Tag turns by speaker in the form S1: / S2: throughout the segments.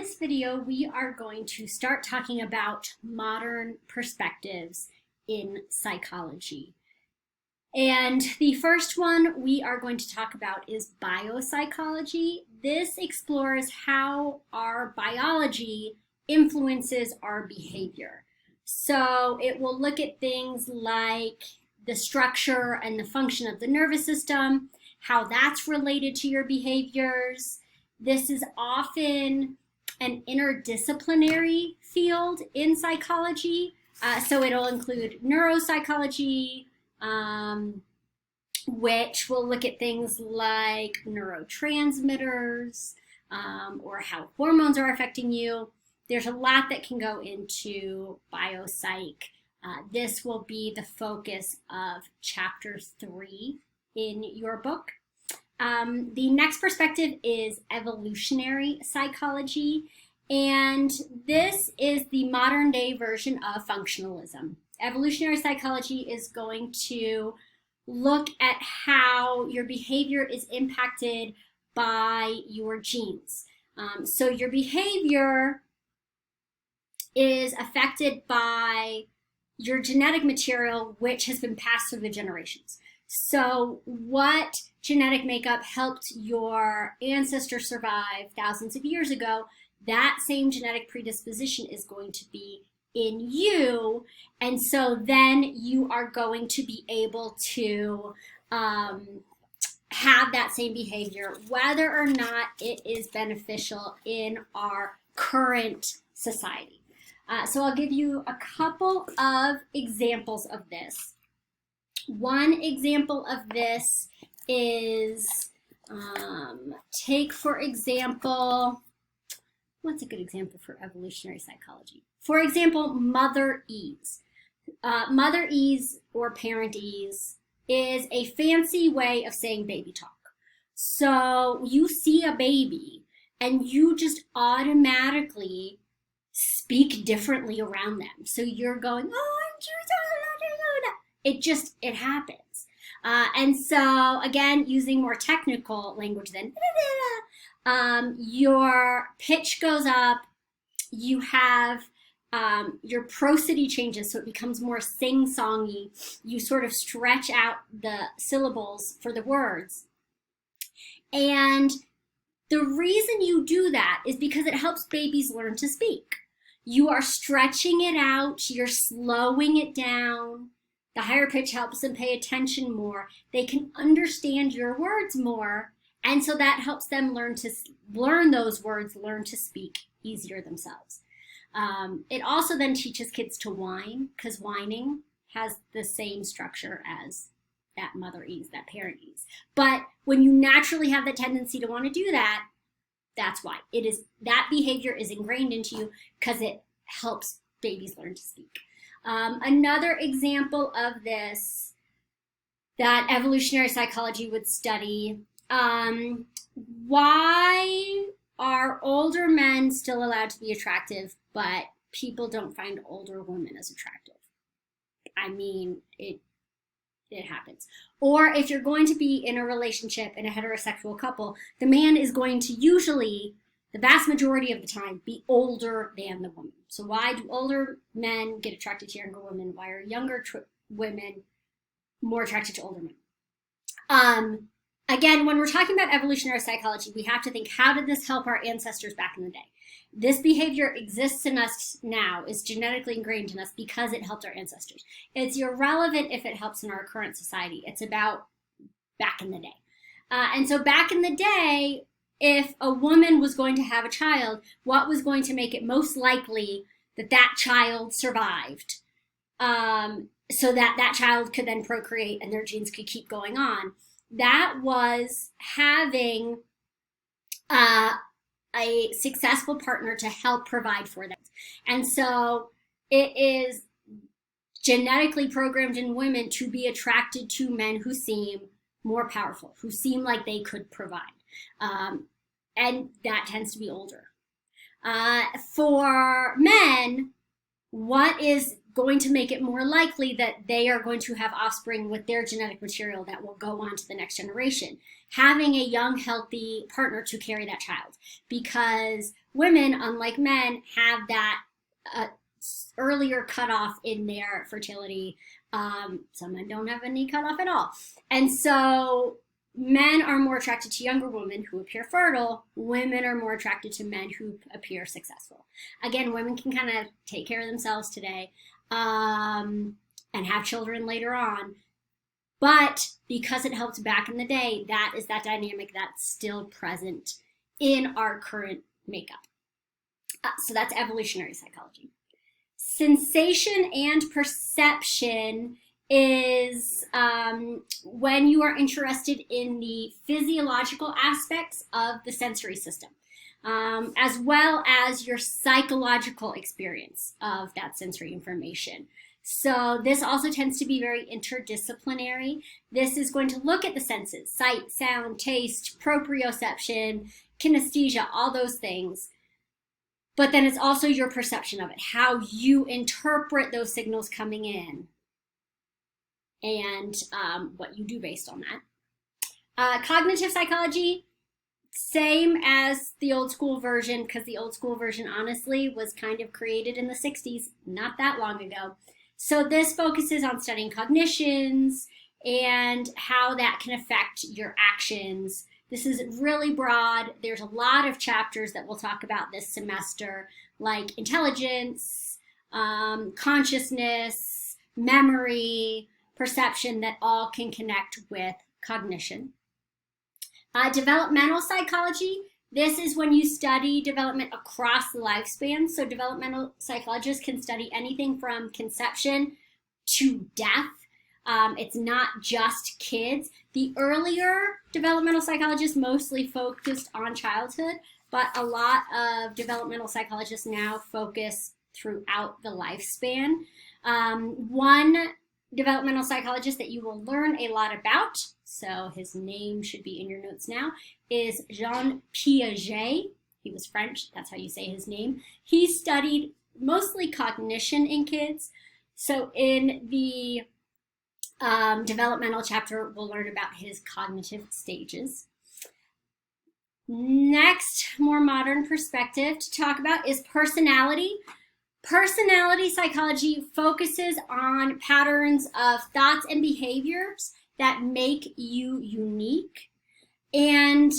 S1: this video, we are going to start talking about modern perspectives in psychology. And the first one we are going to talk about is biopsychology. This explores how our biology influences our behavior. So it will look at things like the structure and the function of the nervous system, how that's related to your behaviors. This is often an interdisciplinary field in psychology. So it'll include neuropsychology, which will look at things like neurotransmitters or how hormones are affecting you. There's a lot that can go into biopsych. This will be the focus of chapter 3 in your book. The next perspective is evolutionary psychology, and this is the modern day version of functionalism. Evolutionary psychology is going to look at how your behavior is impacted by your genes. So your behavior is affected by your genetic material, which has been passed through the generations. So what genetic makeup helped your ancestors survive thousands of years ago, that same genetic predisposition is going to be in you. And so then you are going to be able to have that same behavior, whether or not it is beneficial in our current society. So I'll give you a couple of examples of this. One example of this is, take for example, what's a good example for evolutionary psychology? For example, mother ease. Mother ease or parent ease is a fancy way of saying baby talk. So you see a baby and you just automatically speak differently around them. So you're going, oh, I'm cute. It happens. And so again, using more technical language than your pitch goes up, you have your prosody changes, so it becomes more sing-songy. You sort of stretch out the syllables for the words. And the reason you do that is because it helps babies learn to speak. You are stretching it out, you're slowing it down. The higher pitch helps them pay attention more. They can understand your words more, and so that helps them learn those words, learn to speak easier themselves. It also then teaches kids to whine, because whining has the same structure as that mother ease, that parent ease. But when you naturally have the tendency to want to do that, that's why. That behavior is ingrained into you because it helps babies learn to speak. Another example of this that evolutionary psychology would study, why are older men still allowed to be attractive, but people don't find older women as attractive? I mean, it happens. Or if you're going to be in a relationship in a heterosexual couple, the man is going to usually, the vast majority of the time, be older than the woman. So why do older men get attracted to younger women? Why are younger women more attracted to older men? Again, when we're talking about evolutionary psychology, we have to think, how did this help our ancestors back in the day? This behavior exists in us now, is genetically ingrained in us because it helped our ancestors. It's irrelevant if it helps in our current society. It's about back in the day. And so back in the day, if a woman was going to have a child, what was going to make it most likely that that child survived, so that that child could then procreate and their genes could keep going on? That was having a successful partner to help provide for them. And so it is genetically programmed in women to be attracted to men who seem more powerful, who seem like they could provide. And that tends to be older. For men, what is going to make it more likely that they are going to have offspring with their genetic material that will go on to the next generation? Having a young, healthy partner to carry that child. Because women, unlike men, have that earlier cutoff in their fertility. Some men don't have any cutoff at all. And so men are more attracted to younger women who appear fertile. Women are more attracted to men who appear successful. Again, women can kind of take care of themselves today and have children later on. But because it helped back in the day, that is that dynamic that's still present in our current makeup. So that's evolutionary psychology. Sensation and perception is when you are interested in the physiological aspects of the sensory system, as well as your psychological experience of that sensory information. So this also tends to be very interdisciplinary. This is going to look at the senses: sight, sound, taste, proprioception, kinesthesia, all those things. But then it's also your perception of it, how you interpret those signals coming in, and what you do based on that. Cognitive psychology, same as the old school version, because the old school version honestly was kind of created in the 60s, not that long ago. So this focuses on studying cognitions and how that can affect your actions. This is really broad. There's a lot of chapters that we'll talk about this semester, like intelligence, consciousness, memory, perception, that all can connect with cognition. Developmental psychology. This is when you study development across the lifespan. So developmental psychologists can study anything from conception to death. It's not just kids. The earlier developmental psychologists mostly focused on childhood, but a lot of developmental psychologists now focus throughout the lifespan. One developmental psychologist that you will learn a lot about, so his name should be in your notes now, is Jean Piaget. He was French, that's how you say his name. He studied mostly cognition in kids. So in the developmental chapter, we'll learn about his cognitive stages. Next, more modern perspective to talk about is personality. Personality psychology focuses on patterns of thoughts and behaviors that make you unique. And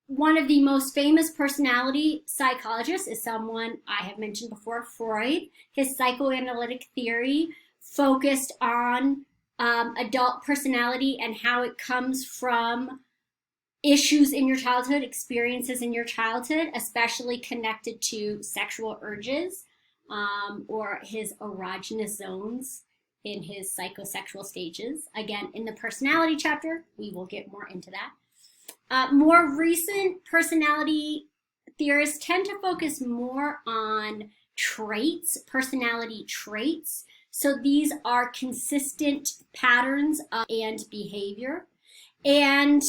S1: one of the most famous personality psychologists is someone I have mentioned before, Freud. His psychoanalytic theory focused on adult personality and how it comes from issues in your childhood, experiences in your childhood, especially connected to sexual urges or his erogenous zones in his psychosexual stages. Again, in the personality chapter, we will get more into that. More recent personality theorists tend to focus more on traits, personality traits. So these are consistent patterns and behavior. And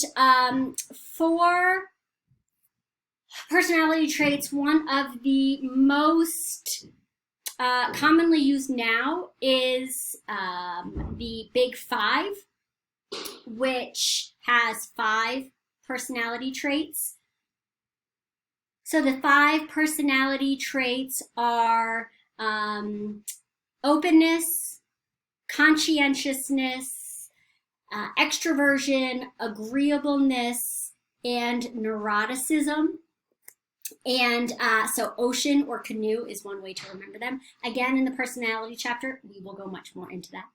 S1: for personality traits, one of the most commonly used now is the Big Five, which has 5 personality traits. So the 5 personality traits are openness, conscientiousness, extroversion, agreeableness, and neuroticism. And so ocean or canoe is one way to remember them. Again, in the personality chapter, we will go much more into that.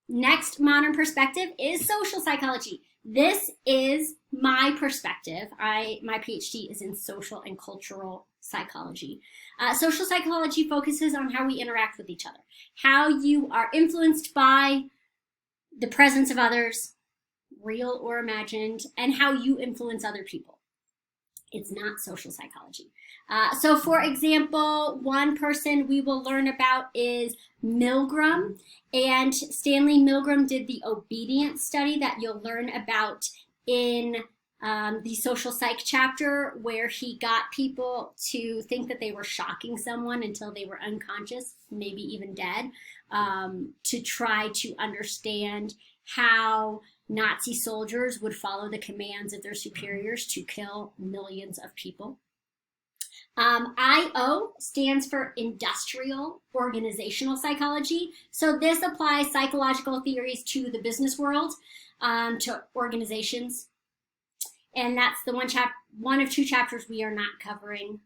S1: Next modern perspective is social psychology. This is my perspective. My PhD is in social and cultural psychology. Social psychology focuses on how we interact with each other, how you are influenced by the presence of others, real or imagined, and how you influence other people. It's not social psychology. So for example, one person we will learn about is Milgram, and Stanley Milgram did the obedience study that you'll learn about in the social psych chapter, where he got people to think that they were shocking someone until they were unconscious, maybe even dead, to try to understand how Nazi soldiers would follow the commands of their superiors to kill millions of people. IO stands for industrial organizational psychology. So this applies psychological theories to the business world, to organizations. And that's the one of two chapters we are not covering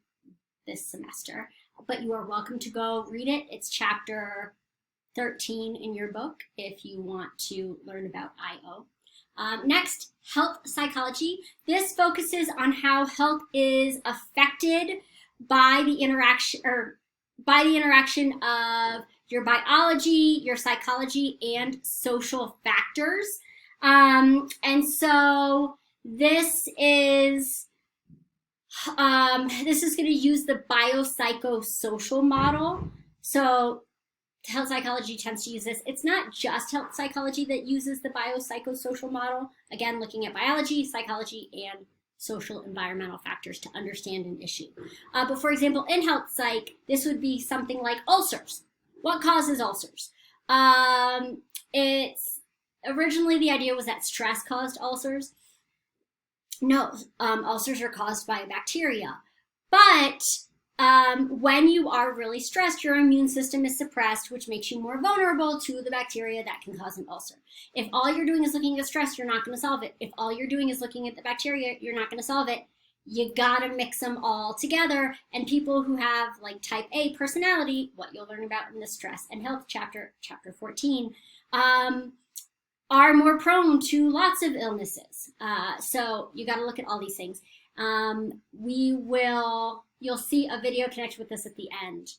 S1: this semester. But you are welcome to go read it. It's chapter 13 in your book if you want to learn about IO. Next, health psychology. This focuses on how health is affected by the interaction of your biology, your psychology, and social factors. And so this is going to use the biopsychosocial model. So health psychology tends to use this. It's not just health psychology that uses the biopsychosocial model. Again, looking at biology, psychology, and social environmental factors to understand an issue. But for example, in health psych, this would be something like ulcers. What causes ulcers? It's originally the idea was that stress caused ulcers. No, ulcers are caused by a bacteria. But when you are really stressed, your immune system is suppressed, which makes you more vulnerable to the bacteria that can cause an ulcer. If all you're doing is looking at stress, you're not going to solve it. If all you're doing is looking at the bacteria, you're not going to solve it. You got to mix them all together. And people who have like type A personality, what you'll learn about in the stress and health chapter 14, are more prone to lots of illnesses. So you got to look at all these things. You'll see a video connected with this at the end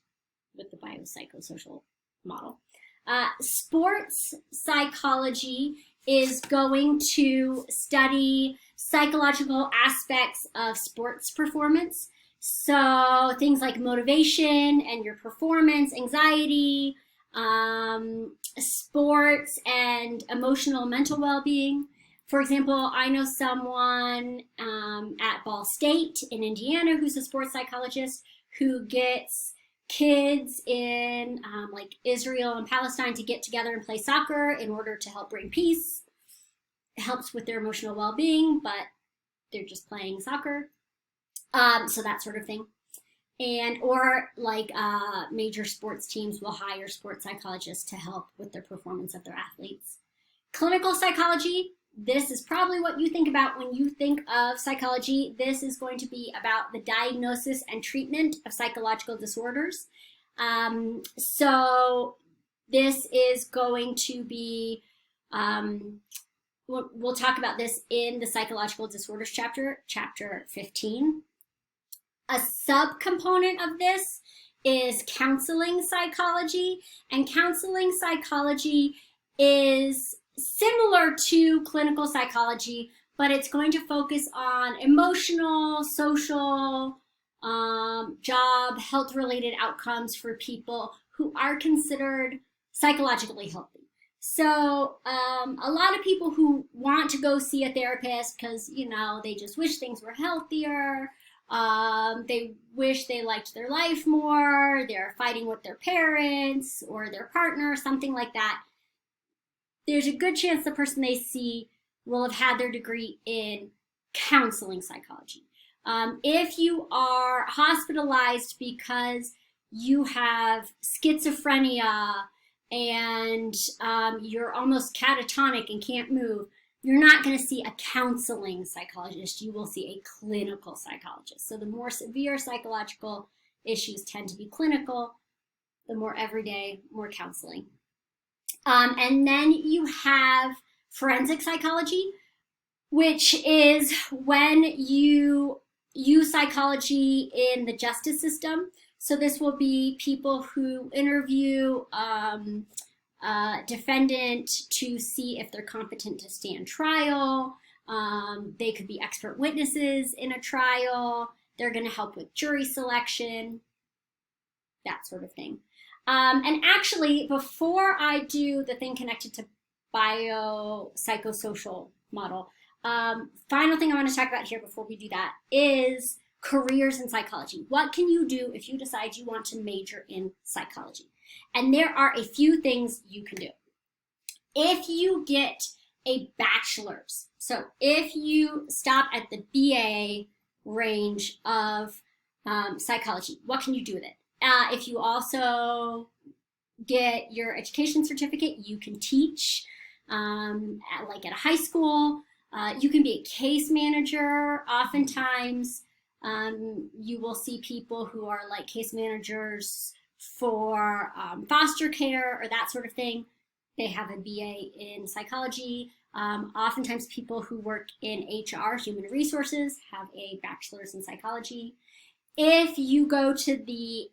S1: with the biopsychosocial model. Sports psychology is going to study psychological aspects of sports performance. So things like motivation and your performance, anxiety, sports and emotional mental well-being. For example, I know someone at Ball State in Indiana who's a sports psychologist who gets kids in like Israel and Palestine to get together and play soccer in order to help bring peace. It helps with their emotional well-being, but they're just playing soccer. So that sort of thing. Or like major sports teams will hire sports psychologists to help with the performance of their athletes. Clinical psychology. This is probably what you think about when you think of psychology. This is going to be about the diagnosis and treatment of psychological disorders. So this is going to be, we'll talk about this in the psychological disorders chapter 15. A subcomponent of this is counseling psychology, and counseling psychology is similar to clinical psychology, but it's going to focus on emotional, social, job, health-related outcomes for people who are considered psychologically healthy. So a lot of people who want to go see a therapist because, you know, they just wish things were healthier, they wish they liked their life more, they're fighting with their parents or their partner, something like that. There's a good chance the person they see will have had their degree in counseling psychology. If you are hospitalized because you have schizophrenia and you're almost catatonic and can't move, you're not going to see a counseling psychologist. You will see a clinical psychologist. So the more severe psychological issues tend to be clinical, the more everyday, more counseling. And then you have forensic psychology, which is when you use psychology in the justice system. So this will be people who interview defendant to see if they're competent to stand trial. They could be expert witnesses in a trial. They're going to help with jury selection, that sort of thing. And actually, before I do the thing connected to biopsychosocial model, Final thing I want to talk about here before we do that is careers in psychology. What can you do if you decide you want to major in psychology? And there are a few things you can do. If you get a bachelor's, so if you stop at the BA range of psychology, what can you do with it? If you also get your education certificate, you can teach like at a high school. You can be a case manager. Oftentimes, you will see people who are like case managers for foster care or that sort of thing. They have a BA in psychology. Oftentimes, people who work in HR, human resources, have a bachelor's in psychology. If you go to the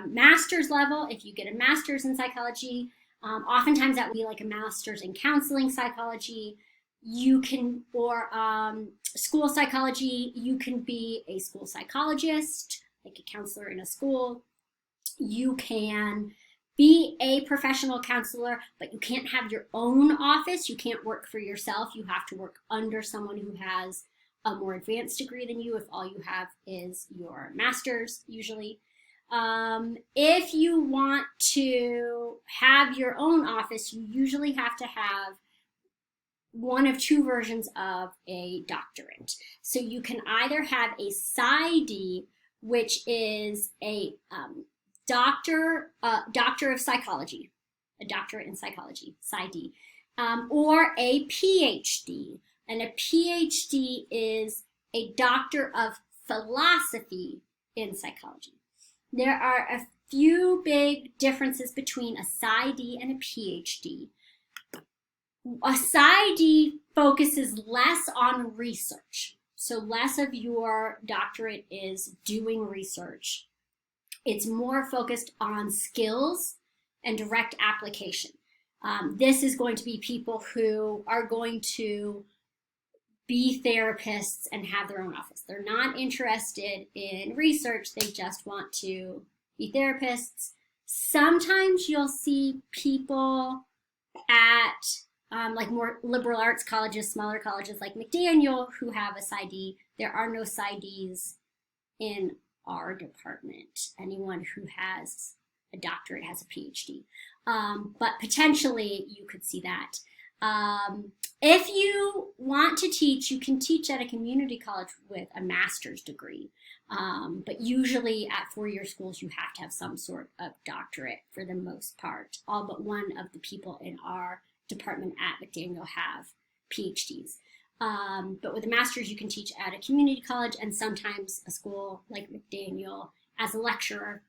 S1: master's level, if you get a master's in psychology, oftentimes that would be like a master's in counseling psychology. You can, or school psychology, you can be a school psychologist, like a counselor in a school. You can be a professional counselor, but you can't have your own office. You can't work for yourself. You have to work under someone who has a more advanced degree than you if all you have is your master's, usually. If you want to have your own office, you usually have to have one of two versions of a doctorate. So you can either have a PsyD, which is a doctor of psychology, a doctorate in psychology, PsyD, or a PhD. And a PhD is a doctor of philosophy in psychology. There are a few big differences between a PsyD and a PhD. A PsyD focuses less on research. So less of your doctorate is doing research. It's more focused on skills and direct application. This is going to be people who are going to be therapists and have their own office. They're not interested in research. They just want to be therapists. Sometimes you'll see people at like more liberal arts colleges, smaller colleges like McDaniel, who have a PsyD. There are no PsyDs in our department. Anyone who has a doctorate has a PhD. But potentially you could see that. If you want to teach, you can teach at a community college with a master's degree. But usually at four-year schools, you have to have some sort of doctorate for the most part. All but one of the people in our department at McDaniel have PhDs. But with a master's, you can teach at a community college and sometimes a school like McDaniel as a lecturer.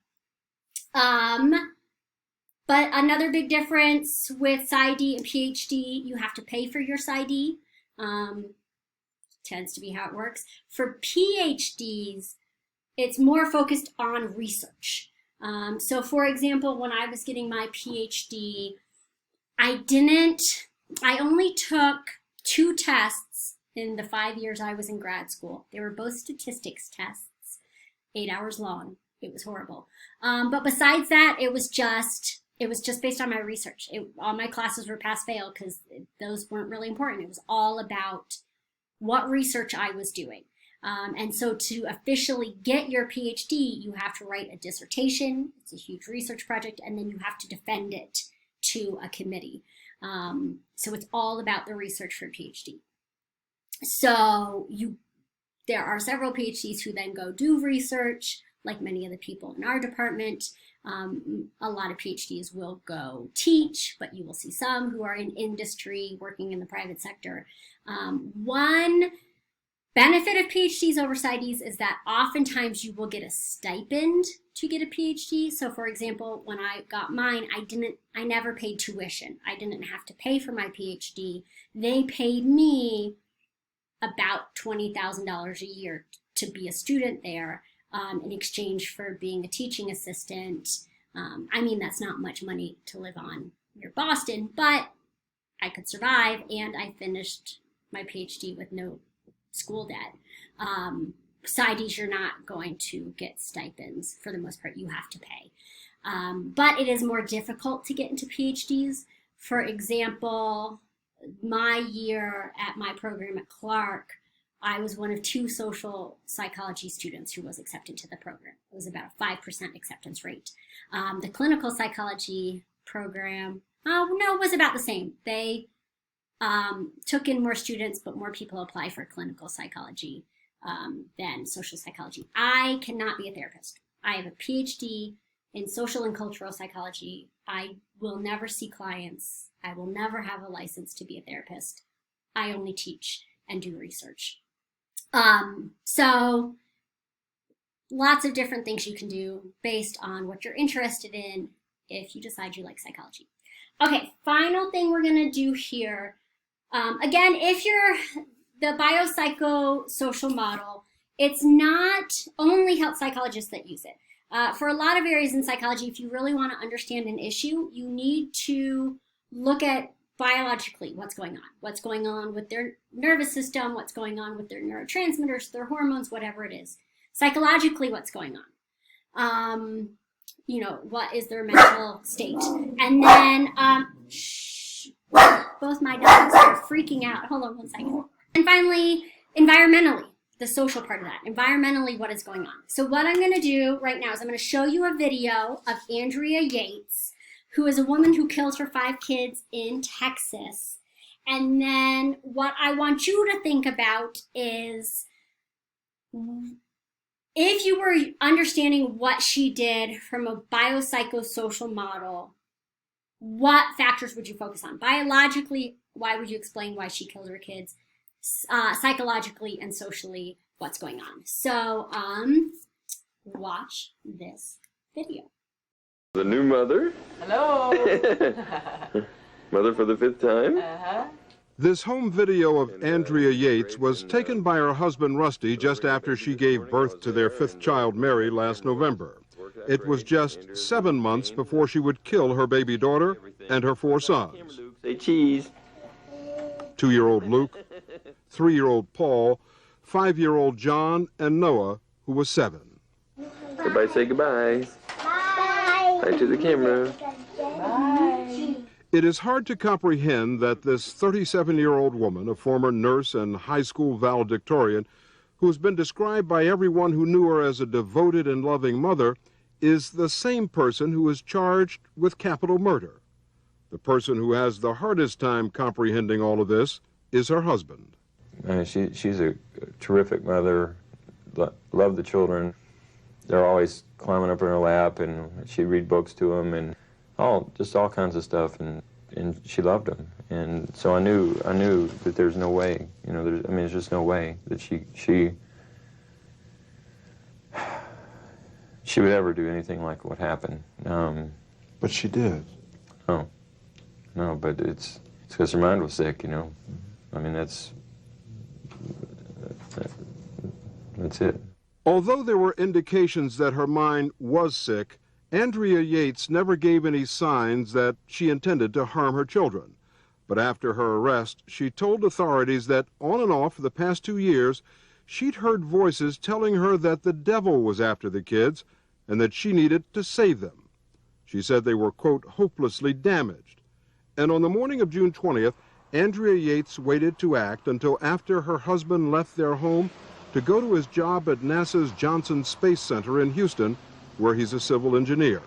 S1: But another big difference with PsyD and PhD, you have to pay for your PsyD. Tends to be how it works. For PhDs, it's more focused on research. So for example, when I was getting my PhD, I only took 2 tests in the 5 years I was in grad school. They were both statistics tests, 8 hours long. It was horrible. But besides that, it was just based on my research. All my classes were pass-fail because those weren't really important. It was all about what research I was doing. And so to officially get your PhD, you have to write a dissertation. It's a huge research project, and then you have to defend it to a committee. So it's all about the research for PhD. So there are several PhDs who then go do research, like many of the people in our department. A lot of PhDs will go teach, but you will see some who are in industry, working in the private sector. One benefit of PhDs over PsyDs is that oftentimes you will get a stipend to get a PhD. So for example, when I got mine, I never paid tuition. I didn't have to pay for my PhD. They paid me about $20,000 a year to be a student there. In exchange for being a teaching assistant. I mean, that's not much money to live on near Boston, but I could survive, and I finished my PhD with no school debt. PsyDs, you're not going to get stipends. For the most part, you have to pay. But it is more difficult to get into PhDs. For example, my year at my program at Clark, I was one of 2 social psychology students who was accepted to the program. It was about a 5% acceptance rate. The clinical psychology program, no, it was about the same. They took in more students, but more people apply for clinical psychology than social psychology. I cannot be a therapist. I have a PhD in social and cultural psychology. I will never see clients. I will never have a license to be a therapist. I only teach and do research. So lots of different things you can do based on what you're interested in if you decide you like psychology. Okay, final thing we're gonna do here. Again, if you're the biopsychosocial model, it's not only health psychologists that use it. For a lot of areas in psychology, if you really want to understand an issue, you need to look at biologically what's going on with their nervous system, what's going on with their neurotransmitters, their hormones, whatever it is. Psychologically, what's going on. What is their mental state? And then, both my dogs are freaking out. Hold on one second. And finally, environmentally, the social part of that. Environmentally, what is going on? So what I'm going to do right now is I'm going to show you a video of Andrea Yates, who is a woman who killed her 5 kids in Texas. And then what I want you to think about is, if you were understanding what she did from a biopsychosocial model, what factors would you focus on? Biologically, why would you explain why she killed her kids? Psychologically and socially, what's going on? So, watch this video.
S2: The new mother.
S3: Hello.
S2: Mother for the 5th time.
S3: Uh-huh.
S4: This home video of Andrea Yates was taken by her husband Rusty just after she gave birth to their 5th child, Mary, last November. It was just 7 months before she would kill her baby daughter and her 4 sons.
S2: Say cheese.
S4: 2-year-old Luke, 3-year-old Paul, 5-year-old John, and Noah, who was 7.
S2: Everybody say goodbye.
S5: Bye.
S2: Back to the camera.
S3: Bye.
S4: It is hard to comprehend that this 37-year-old woman, a former nurse and high school valedictorian, who has been described by everyone who knew her as a devoted and loving mother, is the same person who is charged with capital murder. The person who has the hardest time comprehending all of this is her husband.
S6: She's a terrific mother, loved the children. They're always climbing up in her lap, and she'd read books to them, and just all kinds of stuff, and she loved them. And so I knew that there's no way, there's just no way that she would ever do anything like what happened.
S4: But she did.
S6: No, but it's because her mind was sick, I mean, that's it.
S4: Although there were indications that her mind was sick, Andrea Yates never gave any signs that she intended to harm her children. But after her arrest, she told authorities that on and off for the past 2 years, she'd heard voices telling her that the devil was after the kids and that she needed to save them. She said they were, quote, hopelessly damaged. And on the morning of June 20th, Andrea Yates waited to act until after her husband left their home to go to his job at NASA's Johnson Space Center in Houston, where he's a civil engineer.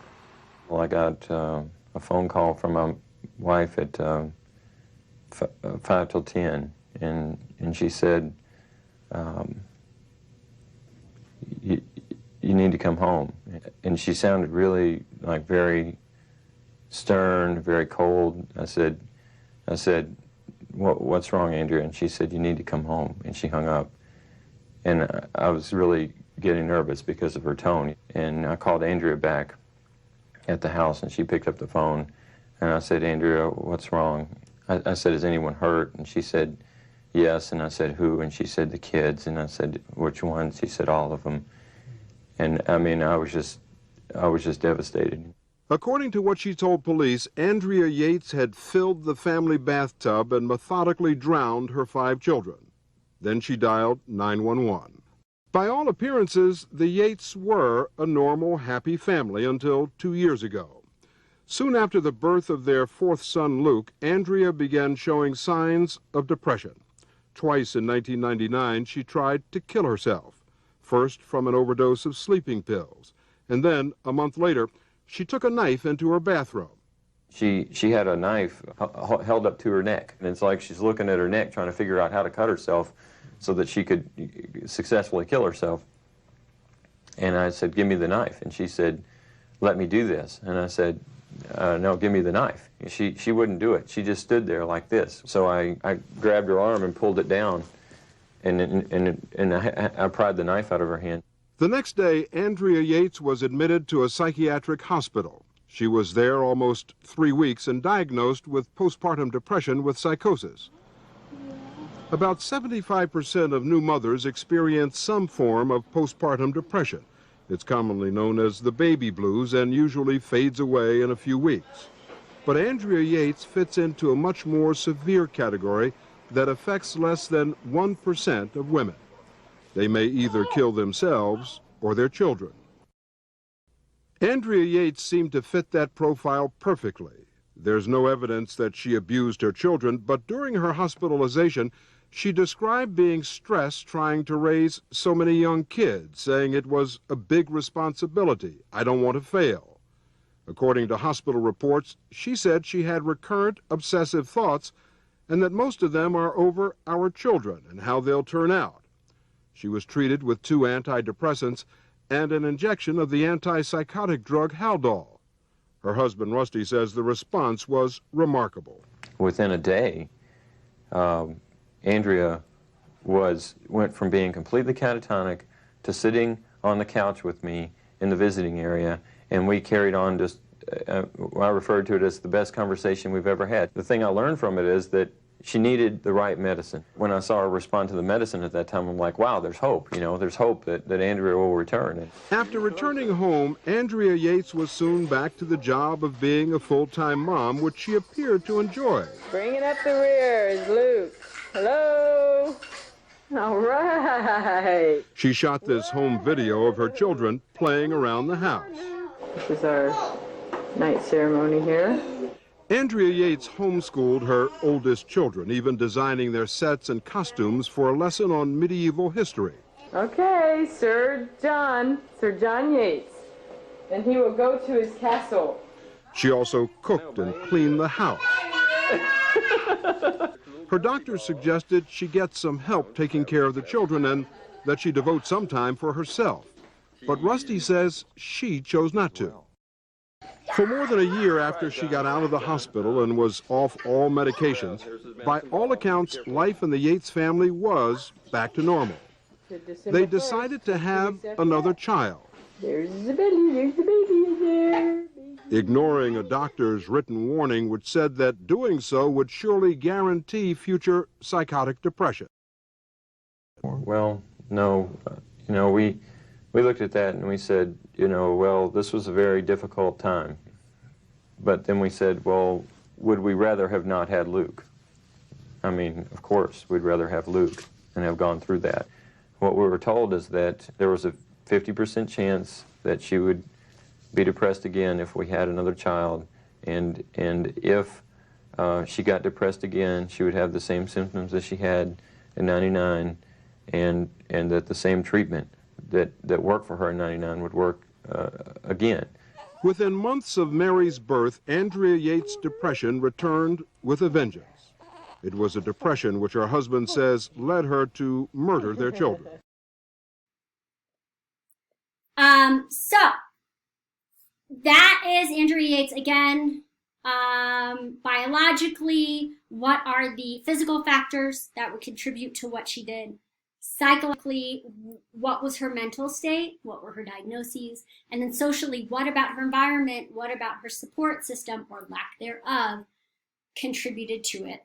S6: Well, I got a phone call from my wife at 5 till 10, and she said, you need to come home. And she sounded really like very stern, very cold. I said, what's wrong, Andrea? And she said, you need to come home. And she hung up. And I was really getting nervous because of her tone. And I called Andrea back at the house, and she picked up the phone. And I said, Andrea, what's wrong? I said, is anyone hurt? And she said, yes. And I said, who? And she said, the kids. And I said, which ones? She said, all of them. And I mean, I was just devastated.
S4: According to what she told police, Andrea Yates had filled the family bathtub and methodically drowned her 5 children. Then she dialed 911. By all appearances, the Yates were a normal, happy family until 2 years ago. Soon after the birth of their fourth son, Luke, Andrea began showing signs of depression. Twice in 1999, she tried to kill herself, first from an overdose of sleeping pills, and then, a month later, she took a knife into her bathroom.
S6: She had a knife held up to her neck, and it's like she's looking at her neck trying to figure out how to cut herself so that she could successfully kill herself. And I said, "Give me the knife." And she said, "Let me do this." And I said, "No, give me the knife." She wouldn't do it. She just stood there like this. So I grabbed her arm and pulled it down, and I pried the knife out of her hand.
S4: The next day, Andrea Yates was admitted to a psychiatric hospital. She was there almost 3 weeks and diagnosed with postpartum depression with psychosis. About 75% of new mothers experience some form of postpartum depression. It's commonly known as the baby blues and usually fades away in a few weeks. But Andrea Yates fits into a much more severe category that affects less than 1% of women. They may either kill themselves or their children. Andrea Yates seemed to fit that profile perfectly. There's no evidence that she abused her children, but during her hospitalization, she described being stressed trying to raise so many young kids, saying it was a big responsibility. I don't want to fail. According to hospital reports, she said she had recurrent obsessive thoughts and that most of them are over our children and how they'll turn out. She was treated with 2 antidepressants and an injection of the antipsychotic drug Haldol. Her husband, Rusty, says the response was remarkable.
S6: Within a day, Andrea went from being completely catatonic to sitting on the couch with me in the visiting area, and we carried on just, I referred to it as the best conversation we've ever had. The thing I learned from it is that she needed the right medicine. When I saw her respond to the medicine at that time, I'm like, wow, there's hope. You know, there's hope that Andrea will return.
S4: After returning home, Andrea Yates was soon back to the job of being a full-time mom, which she appeared to enjoy.
S3: Bringing up the rear is Luke. Hello. All right.
S4: She shot this home video of her children playing around the house.
S3: This is our night ceremony here.
S4: Andrea Yates homeschooled her oldest children, even designing their sets and costumes for a lesson on medieval history.
S3: Okay, Sir John Yates. And he will go to his castle.
S4: She also cooked and cleaned the house. Her doctor suggested she get some help taking care of the children and that she devote some time for herself. But Rusty says she chose not to. For more than a year after she got out of the hospital and was off all medications, by all accounts, life in the Yates family was back to normal. They decided to have another child.
S3: There's the baby there.
S4: Ignoring a doctor's written warning which said that doing so would surely guarantee future psychotic depression.
S6: Well, no, we looked at that and we said, well, this was a very difficult time. But then we said, well, would we rather have not had Luke? I mean, of course, we'd rather have Luke and have gone through that. What we were told is that there was a 50% chance that she would be depressed again if we had another child, and if she got depressed again, she would have the same symptoms as she had in '99, and that the same treatment that worked for her in '99 would work again.
S4: Within months of Mary's birth, Andrea Yates' depression returned with a vengeance. It was a depression which her husband says led her to murder their children.
S1: So that is Andrea Yates again. Biologically, what are the physical factors that would contribute to what she did? Psychologically, what was her mental state? What were her diagnoses? And then socially, what about her environment? What about her support system or lack thereof contributed to it?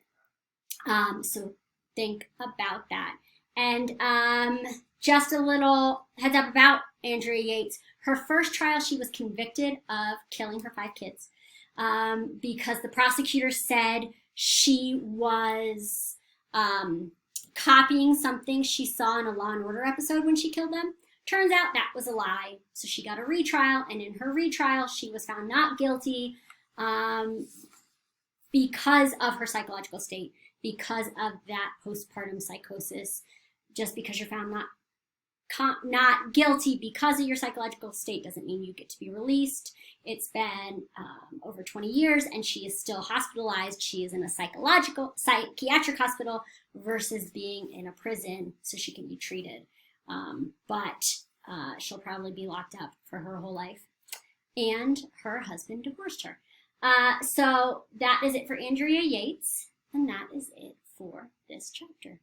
S1: So think about that. And just a little heads up about Andrea Yates. Her first trial, she was convicted of killing her 5 kids because the prosecutor said she was copying something she saw in a Law and Order episode when she killed them. Turns out that was a lie. So she got a retrial, and in her retrial, she was found not guilty because of her psychological state, because of that postpartum psychosis. Just because you're found not guilty because of your psychological state doesn't mean you get to be released. It's been over 20 years and she is still hospitalized. She is in a psychiatric hospital versus being in a prison so she can be treated. But she'll probably be locked up for her whole life. And her husband divorced her. So that is it for Andrea Yates, and that is it for this chapter.